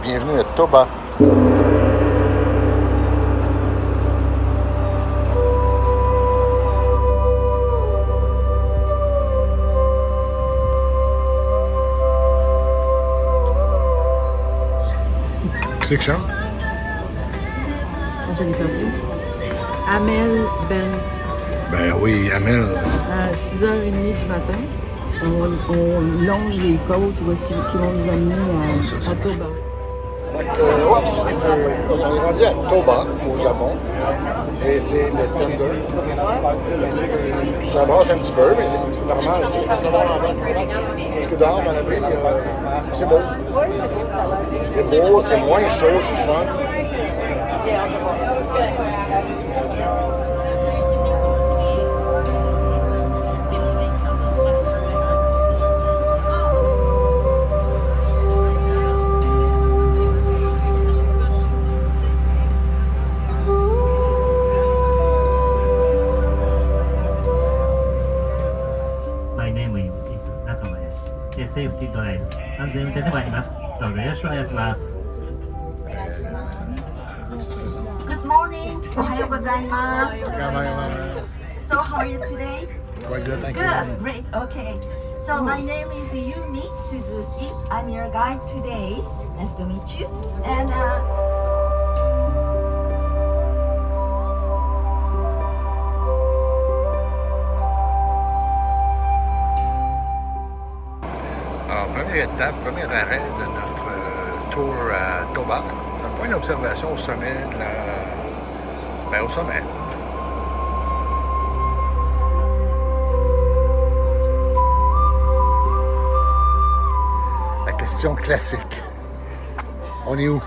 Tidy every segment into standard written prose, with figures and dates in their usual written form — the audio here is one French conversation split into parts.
Bienvenue à Toba. Qui c'est que chante? Je l'ai perdu. Amel Bent. Ben oui, Amel. À 6h30 du matin, on longe les côtes où est-ce qu'ils vont nous amener à Toba. On est rendu à Toba, au Japon. Et c'est le tender. Ça brasse un petit peu, mais c'est normal. Parce que dehors, dans la ville, c'est beau. C'est beau, c'est moins chaud, c'est fun. J'ai hâte de voir ça. My name is 中林でセーフティードライブ安全運転で参ります。どうぞよろしくお願いします。Good morning. おはようございます。So how are you today? Quite good, thank Good, you. great, okay. So my name is Yumi Suzuki. I'm your guide today. Nice to meet you. And Alors, première étape, premier arrêt de notre tour à Toba. C'est un point d'observation au sommet de la... Ben, au sommet. La question classique. On est où?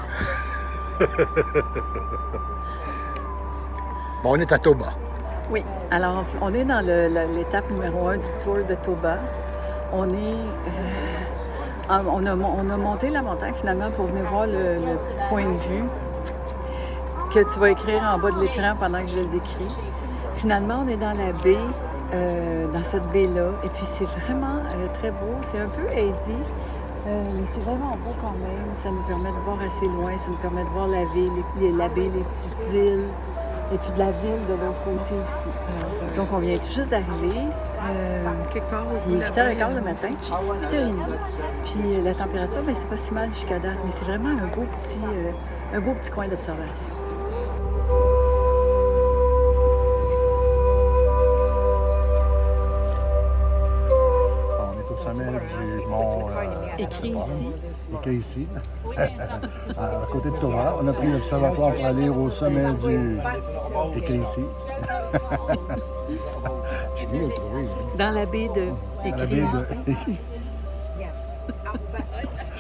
Bon, on est à Toba. Oui, alors on est dans l'étape numéro 1 du tour de Toba. On a monté la montagne finalement pour venir voir le point de vue que tu vas écrire en bas de l'écran pendant que je le décris. Finalement, on est dans la baie, dans cette baie-là, et puis c'est vraiment très beau. C'est un peu hazy, mais c'est vraiment beau quand même. Ça nous permet de voir assez loin, ça nous permet de voir la ville, la baie, les petites îles, et puis de la ville de l'autre côté aussi. Donc on vient tout juste d'arriver. Quelque part au Il bout est là-bas, 8h15 le matin, 8h30. Puis la température, ben, c'est pas si mal jusqu'à date, mais c'est vraiment un beau petit coin d'observation. On est au sommet du mont... Écrit ici. Écrit ici. À côté de Toba. On a pris l'observatoire pour aller au sommet du... Écrit ici. Je vais le trouver. Dans la baie de La baie Écrit de... ici.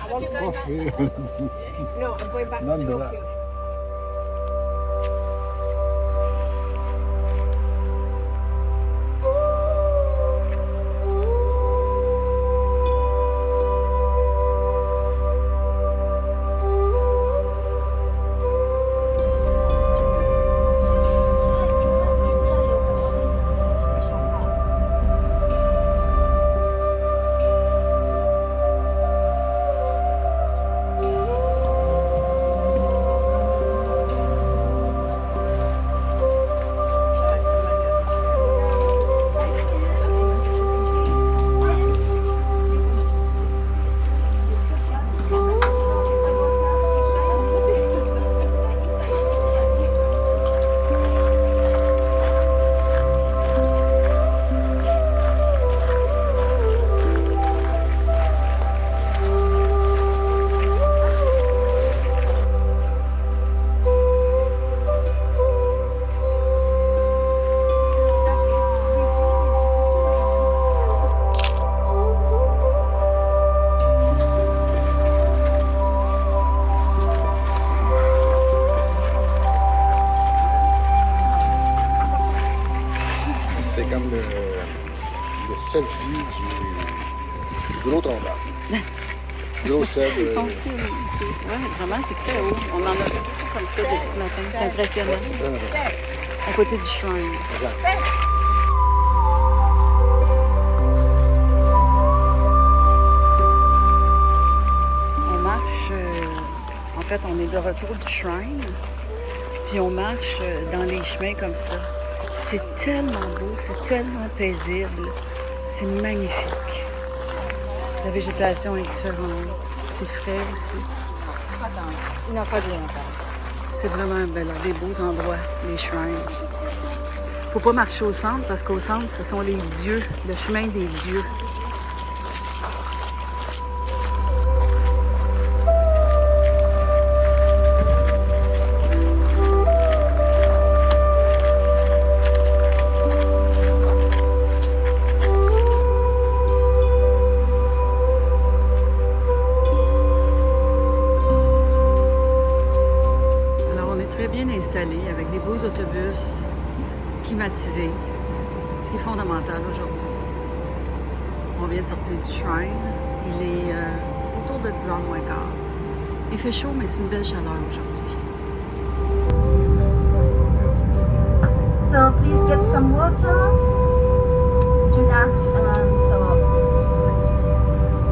Pas fait. Nonetheless. C'est comme le selfie du gros tombeur. Gros sel. Oui, vraiment, c'est très haut. On en a vu beaucoup comme ça depuis ce matin. C'est impressionnant. C'est très intéressant. À côté du shrine. Exact. On marche fait, on est de retour du shrine, puis on marche dans les chemins comme ça. C'est tellement beau, c'est tellement paisible, c'est magnifique. La végétation est différente, c'est frais aussi. C'est vraiment des beaux endroits, les shrines. Faut pas marcher au centre parce qu'au centre, ce sont les dieux, le chemin des dieux. Avec des beaux autobus climatisés, ce qui est fondamental aujourd'hui. On vient de sortir du shrine, il est autour de 10h moins quart. Il fait chaud, mais c'est une belle chaleur aujourd'hui. So please get some water. Do not so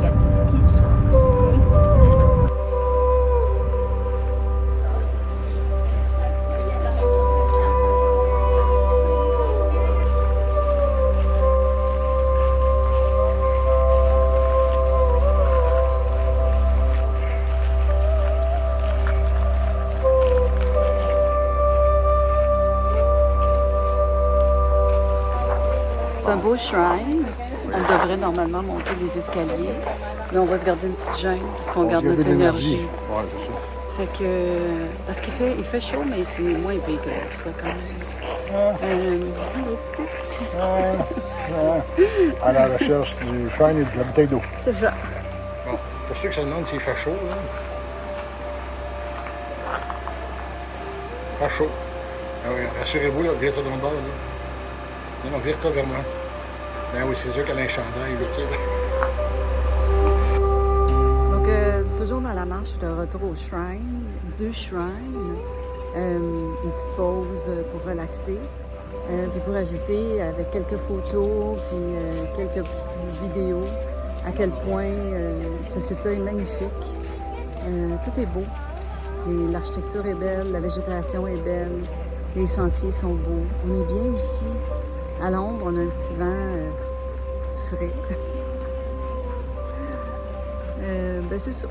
get peaceful. Okay? C'est un beau shrine. On devrait normalement monter les escaliers, mais on va se garder une petite gêne parce qu'on garde notre énergie. Ouais, c'est ça. Fait que, parce qu'il fait chaud, mais c'est moins pire que l'autre fois quand même. À la recherche du shrine et de la bouteille d'eau. C'est ça. Bon, pour ceux qui se demandent s'il fait chaud, là. Pas chaud. Ah oui, rassurez-vous, là, vire-toi dans le bord, là. Non, vire-toi vers moi. Ben oui, c'est sûr qu'elle a un chandail, là, tu sais. Donc, toujours dans la marche de retour au shrine, du shrine, une petite pause pour relaxer, puis pour ajouter avec quelques photos, puis quelques vidéos, à quel point ce site-là est magnifique. Tout est beau. L'architecture est belle, la végétation est belle, les sentiers sont beaux. On est bien aussi. À l'ombre, on a un petit vent frais. Ben c'est ça.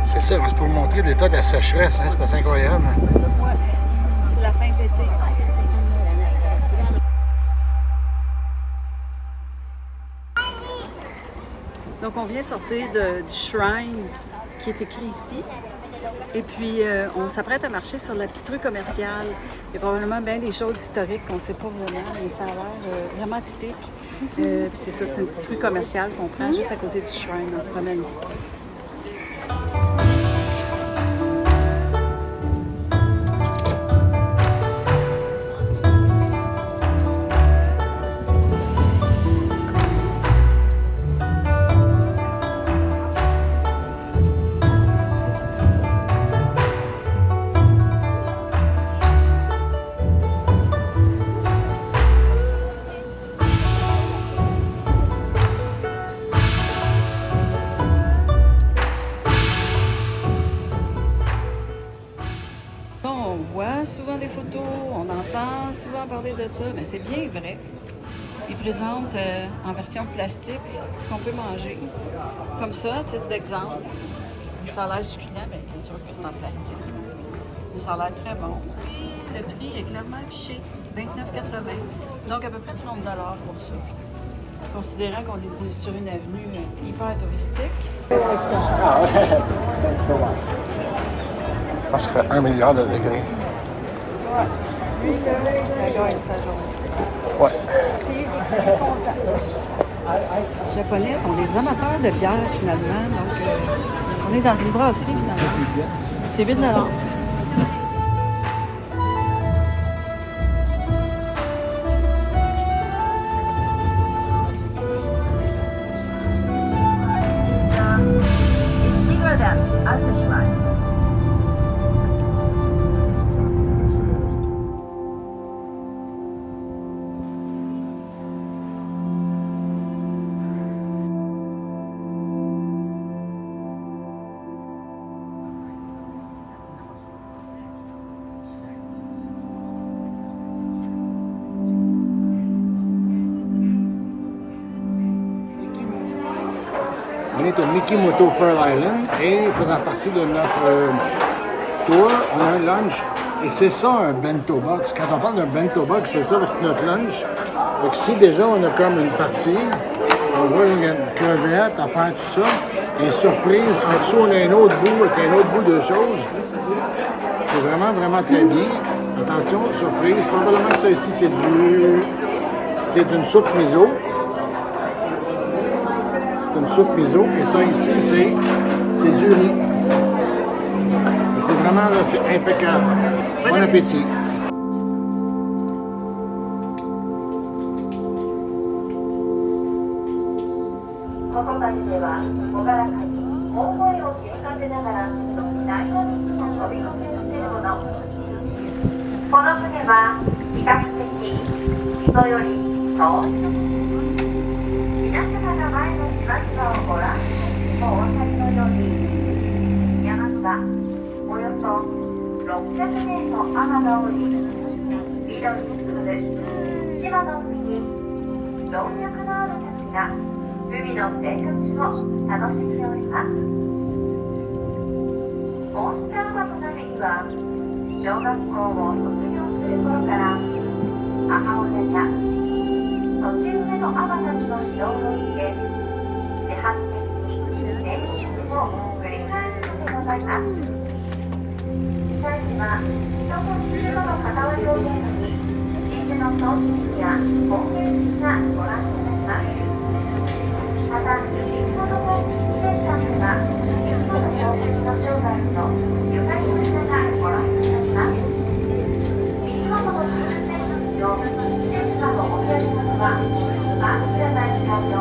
C'est ça, c'est pour vous montrer l'état de la sécheresse, hein, c'est assez incroyable. C'est la fin de l'été. Donc, on vient sortir du shrine qui est écrit ici. Et puis, on s'apprête à marcher sur la petite rue commerciale. Il y a probablement bien des choses historiques qu'on ne sait pas vraiment, mais ça a l'air vraiment typique. Puis c'est ça, c'est une petite rue commerciale qu'on prend juste à côté du shrine. On se promène ici. On voit souvent des photos, on entend souvent parler de ça, mais c'est bien vrai. Ils présentent en version plastique ce qu'on peut manger. Comme ça, à titre d'exemple, ça a l'air succulent, mais c'est sûr que c'est en plastique. Mais ça a l'air très bon. Puis le prix est clairement affiché, 29,80. Donc à peu près 30 $ pour ça. Considérant qu'on est sur une avenue hyper touristique. Je pense qu'il fait 1 milliard de degrés. Lui, il gagne sa journée. Ouais. Les Japonais sont des amateurs de bière, finalement. Donc, on est dans une brasserie, finalement. C'est 8 $. It's bigger than at the shrine. est au Mikimoto Pearl Island et faisant partie de notre tour, on a un lunch. Et c'est ça un bento box. Quand on parle d'un bento box, c'est ça, c'est notre lunch. Donc ici, déjà, on a comme une partie. On voit une crevette à faire tout ça. Et surprise, en dessous, on a un autre bout avec un autre bout de choses. C'est vraiment, vraiment très bien. Attention, surprise. Probablement que ça ici, c'est une soupe miso. C'est une soupe miso. Et ça ici, c'est du riz. C'est vraiment, là, c'est impeccable. Bon appétit. ここまででは朗らかに大声を響かせながらダイナミックな飛び込みをするもの。この船は比較的人より遠い。皆様が前の島々をご覧にもお分かりのように山下およそ600年の天がおり緑に住む島の海に老若のあるたちが海の生活を楽しんでおります。こうした天の海は小学校を卒業する頃から母親や年上の海女たちの指導を受け自発的に練習を繰り返すのでございます。最後は人と人との関わりをテーマに神社の掃除や工芸品がご覧いただきます。また、日本の生産者が日本の宝石の生涯のゆかりの品がご覧いただきます。日本の中世の伊勢島のお土産物はアークラ大会場。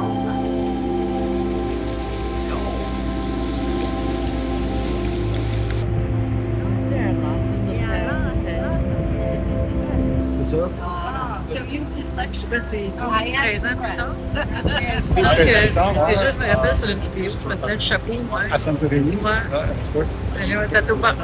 C'est ça? Je sais pas, c'est 13 ans plus tard. C'est sûr que déjà, je me rappelle sur une vidéo, je me tenais le chapeau, moi. À Santorini? Ouais. C'est quoi? Il y a un tatou par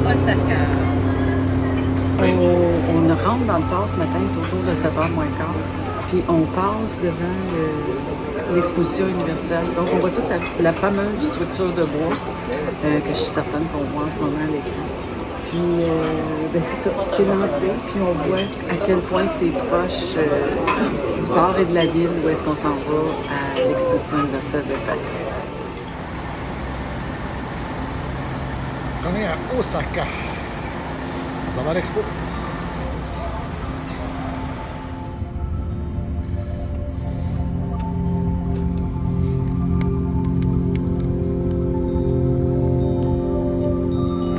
Osaka. On rentre dans le port ce matin, autour de 7h moins quart, puis on passe devant l'exposition universelle. Donc on voit toute la fameuse structure de bois que je suis certaine qu'on voit en ce moment à l'écran. Puis ben c'est ça, c'est l'entrée, puis on voit à quel point c'est proche du port et de la ville où est-ce qu'on s'en va à l'exposition universelle de Osaka. On est à Osaka. On s'en va à l'expo.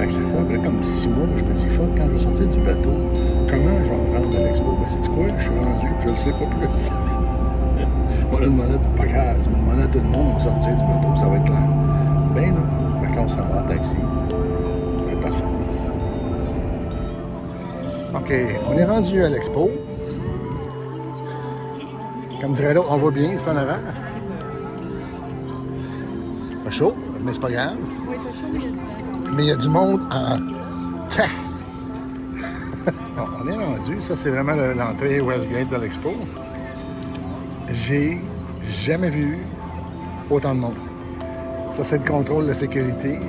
Ça fait à peu près comme 6 mois, je me dis, quand je vais sortir du bateau, comment je vais me rendre à l'expo? Ben, c'est quoi? Je suis rendu, je ne sais pas plus. On a demandé, pas grave, on a demandé à tout le monde de sortir du bateau, ça va être là. Ben non, quand on s'en va en taxi. Parfait. OK, on est rendu à l'expo. Comme dirait l'autre, on voit bien, c'est en avant. Il fait chaud, mais c'est pas grave. Oui, il fait chaud, mais il y a du vent. Mais il y a du monde en tas. Bon, on est rendu. Ça, c'est vraiment l'entrée Westgate de l'expo. J'ai jamais vu autant de monde. Ça, c'est le contrôle de la sécurité.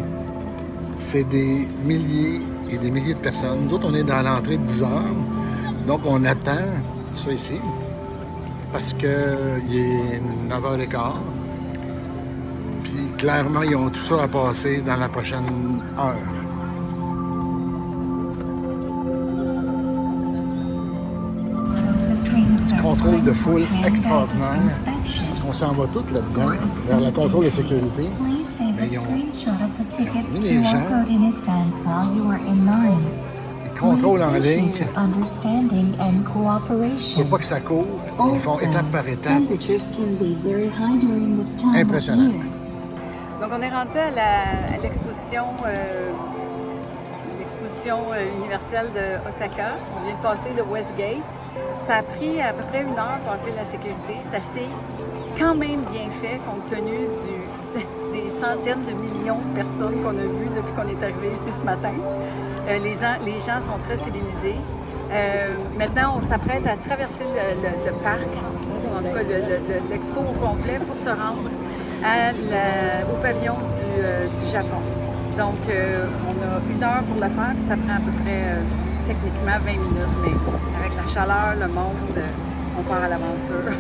C'est des milliers et des milliers de personnes. Nous autres, on est dans l'entrée de 10 heures. Donc, on attend ça ici. Parce qu'il est 9h15. Puis, clairement, ils ont tout ça à passer dans la prochaine heure. Du contrôle de foule extraordinaire. Parce qu'on s'en va tous là-dedans, vers le contrôle de sécurité. Mais ils ont les QR gens, code in advance while you are in line. ils contrôlent en ligne Understanding and pour cooperation. pas que ça court. Ils font étape par étape. Temperatures can be very high during this time of Impressionnant. year. Donc, on est rendu à l'exposition universelle de Osaka. On vient de passer le Westgate. Ça a pris à peu près 1 heure passer la sécurité. Ça s'est quand même bien fait compte tenu des centaines de millions de personnes qu'on a vues depuis qu'on est arrivé ici ce matin. Les gens sont très civilisés. Maintenant, on s'apprête à traverser le parc, en tout cas l'expo au complet, pour se rendre au pavillon du Japon. Donc, on a 1 heure pour le faire, puis ça prend à peu près, techniquement, 20 minutes, mais avec la chaleur, le monde, on part à l'aventure.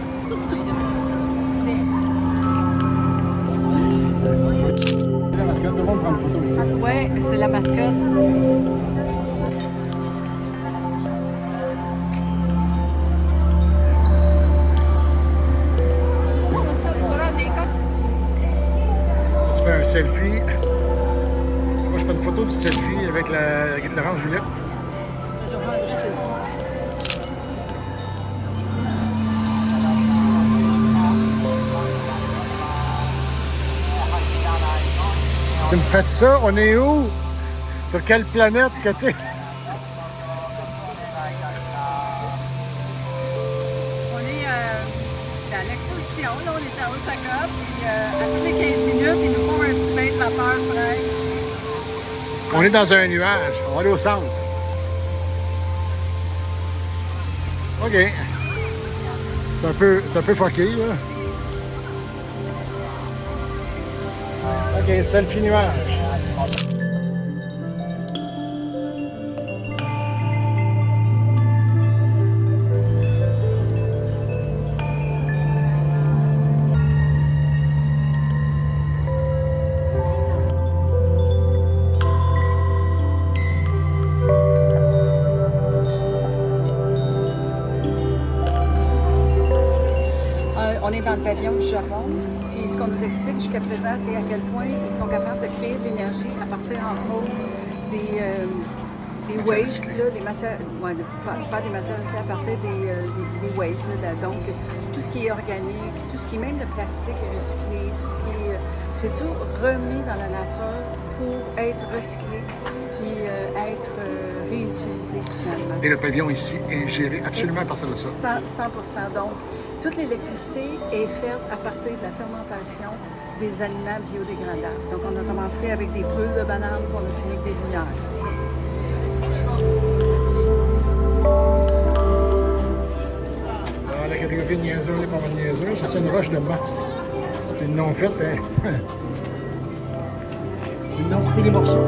La mascotte, tout le monde prend une photo ici. Oui, c'est la mascotte. Tu fais un selfie. Moi, je fais une photo du selfie avec Laurent Juliette. Je vais faire un vrai selfie. Tu me fais ça? On est où? Sur quelle planète que t'es? On est dans l'exposition, là, on est à Osaka, puis à tous les 15 minutes, ils nous font un petit bain de vapeur fraîche. On est dans un nuage. On va aller au centre. OK. C'est un peu fucké, là. OK, selfie nuage. On est dans le pavillon du Japon, puis ce qu'on nous explique jusqu'à présent, c'est à quel point ils sont capables de créer de l'énergie à partir, entre autres, des wastes, là, des matières, de faire des matières aussi à partir des wastes. Là, donc, tout ce qui est organique, tout ce qui est même de plastique est recyclé, tout ce qui est... c'est tout remis dans la nature pour être recyclé, puis être réutilisé finalement. Et le pavillon ici est géré absolument à partir de ça. 100%. Donc, toute l'électricité est faite à partir de la fermentation des aliments biodégradables. Donc, on a commencé avec des brûles de bananes, puis on a fini avec des lumières. Dans la catégorie de niaiseux, les pas mal niaiseux, c'est une roche de Mars. Ils l'ont fait, hein? Ils l'ont coupé des morceaux.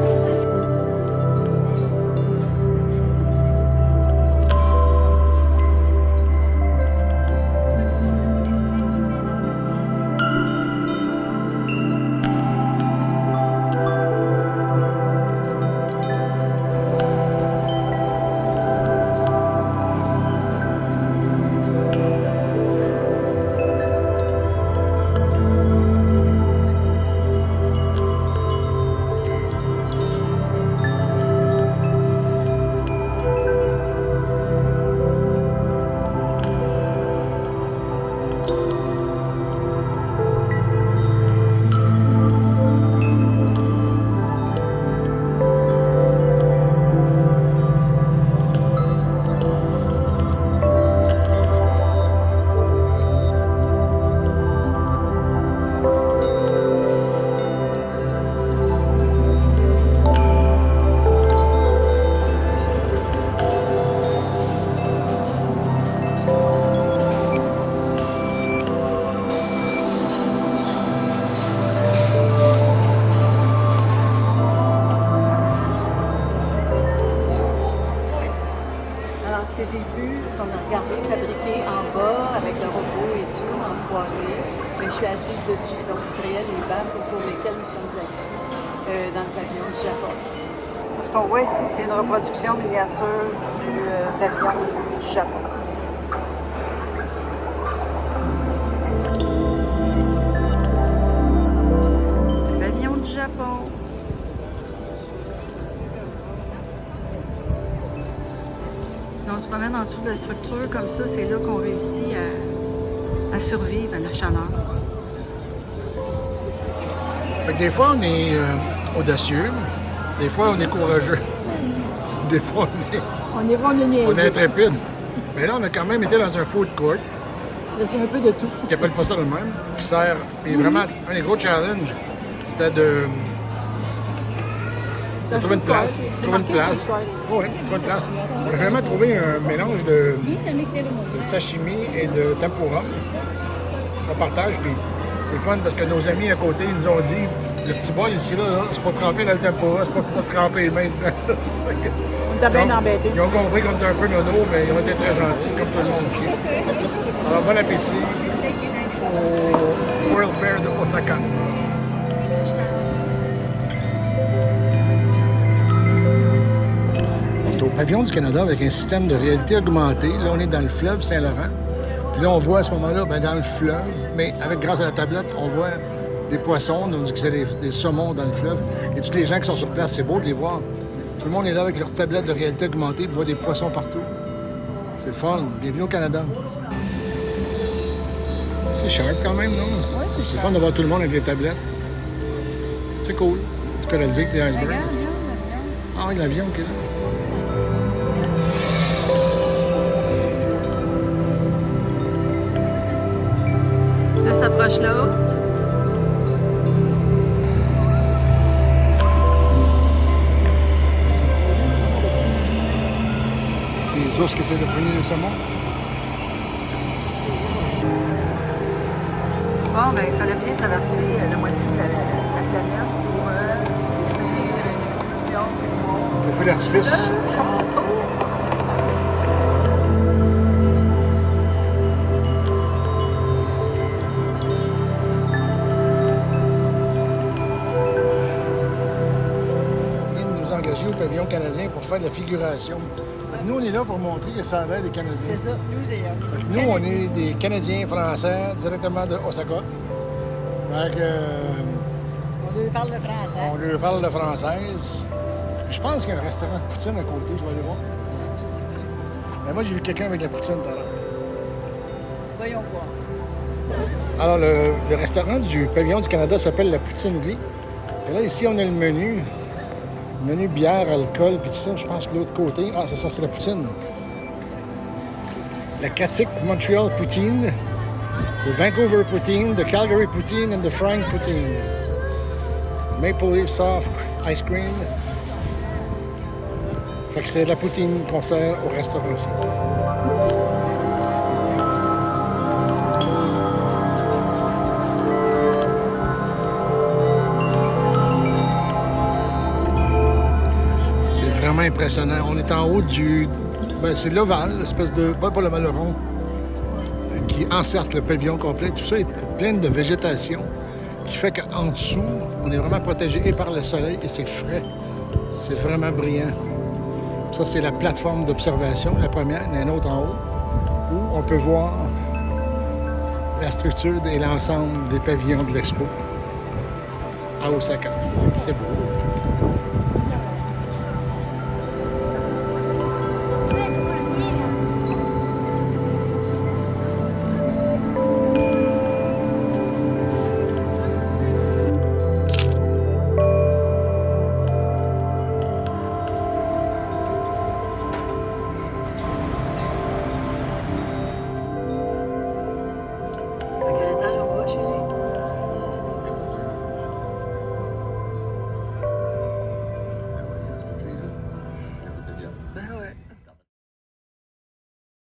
Ce que j'ai vu, ce qu'on a regardé fabriquer en bas avec le robot et tout en 3D, mais je suis assise dessus, donc je créais les bancs sur lesquels nous sommes assis dans le pavillon du Japon. Ce qu'on voit ici, c'est une reproduction miniature du pavillon du Japon. Le pavillon du Japon. promène en dessous de la structure comme ça, c'est là qu'on réussit à survivre à la chaleur. Fait que des fois, on est audacieux, des fois, on est courageux, des fois, on est intrépide. Mais là, on a quand même été dans un food court. C'est un peu de tout. Qui appelle pas ça le même, qui sert. Puis vraiment, un des gros challenges, c'était de trouver une place. Trouver une place. Oui, trouver une place. On a vraiment trouvé un mélange de sashimi et de tempura. On partage, puis c'est le fun parce que nos amis à côté nous ont dit le petit bol ici, là, c'est pas trempé dans le tempura, c'est pas trempé les mains dedans. On t'a bien embêté. Ils ont compris qu'on était un peu nono, mais ils ont été très gentils, comme tout le monde ici. Alors, bon appétit au World Fair de Osaka. On est au pavillon du Canada avec un système de réalité augmentée. Là, on est dans le fleuve Saint-Laurent. Puis là, on voit à ce moment-là, bien, dans le fleuve, mais grâce à la tablette, on voit des poissons. On dit que c'est des saumons dans le fleuve. Et tous les gens qui sont sur place, c'est beau de les voir. Tout le monde est là avec leur tablette de réalité augmentée et voit des poissons partout. C'est le fun. Bienvenue au Canada. C'est sharp quand même, non? Oui, c'est fun de voir tout le monde avec des tablettes. C'est cool. C'est corallique, des icebergs. Ah oui, l'avion qui est là. Là, s'approche la haute. Les ours qui essaient de prendre le saumon. Bon, ben, il fallait bien traverser la moitié de la planète pour finir une exposition. Le feu d'artifice. On vient de nous engager au pavillon canadien pour faire de la figuration. Nous, on est là pour montrer que ça avait des Canadiens. C'est ça, Nous, on est des Canadiens français directement de Osaka. Donc, on lui parle le français. on leur parle de française. Puis je pense qu'il y a un restaurant de poutine à côté, je vais aller voir. Je sais pas. Mais moi, j'ai vu quelqu'un avec la poutine tout à l'heure. Voyons voir. Alors, le restaurant du pavillon du Canada s'appelle la Poutinerie. Et là, ici, on a le menu. Menu bière, alcool, puis tout ça. Je pense que l'autre côté, c'est ça, c'est la poutine. La Katik Montreal Poutine, the Vancouver Poutine, the Calgary Poutine, and the Frank Poutine. Maple Leaf Soft Ice Cream. Fait que c'est de la poutine qu'on sert au restaurant ici. Vraiment impressionnant. On est en haut du... c'est l'ovale, l'espèce de... Pas le rond, qui encercle le pavillon complet. Tout ça est plein de végétation, qui fait qu'en dessous, on est vraiment protégé et par le soleil et c'est frais. C'est vraiment brillant. Ça, c'est la plateforme d'observation, la première. Il y en a une autre en haut, où on peut voir la structure et l'ensemble des pavillons de l'expo à Osaka. C'est beau.